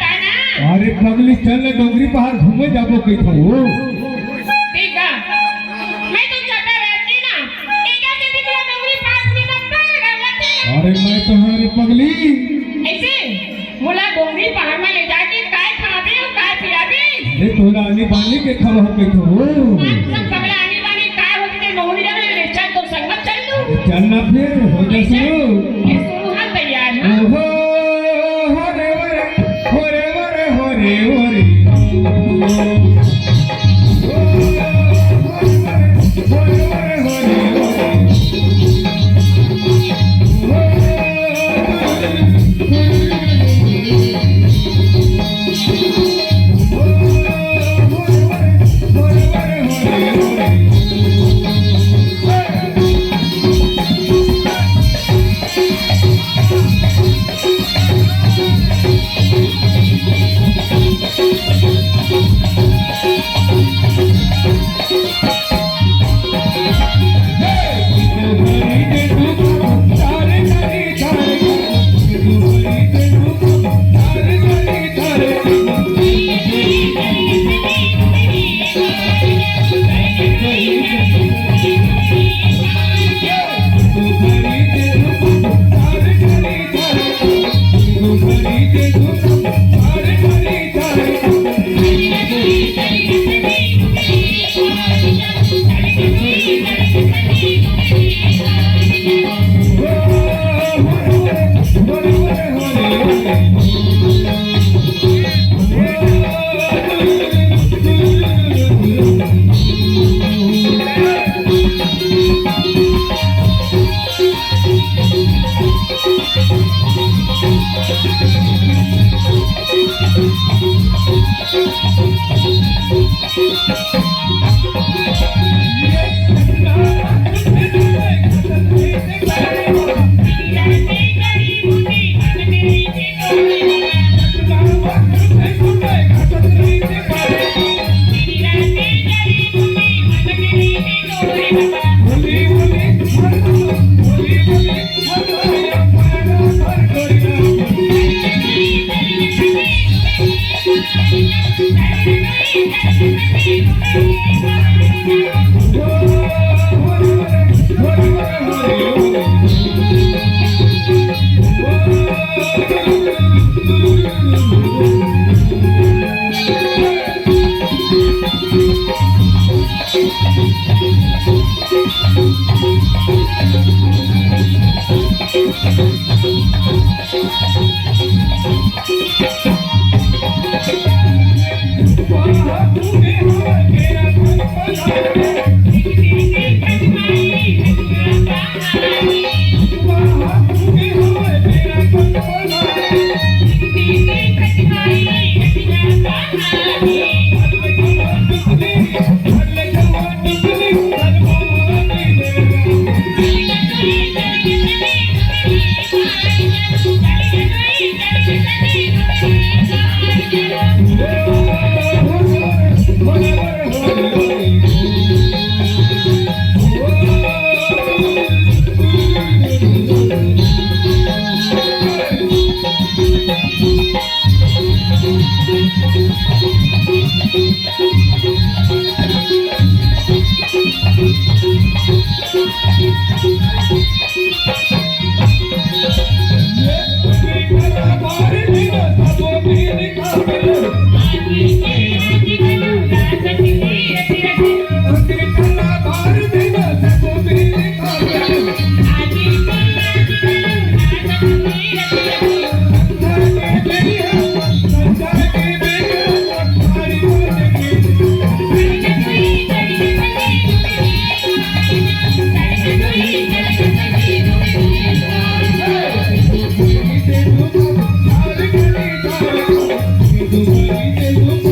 पगली चल डोंगरी पहाड़ घूमे जाबो कई थो ठीक है मैं तो जाता रहती ना एक ऐसे दिखला डोंगरी पहाड़ में नंबर अरे मैं तो हरे पगली ऐसे बोला डोंगरी पहाड़ में ले जाके काय खावे और काय पियावे ये तोरा आनी बानी के खबर कई थो सब पगला आनी बानी काय होती है डोंगरी जाने ले चल तो संगत चल तू चलना फिर हो जा शुरू हम तैयार हैं ओहो होरे होरे होरे होरे होरे तू Thank you.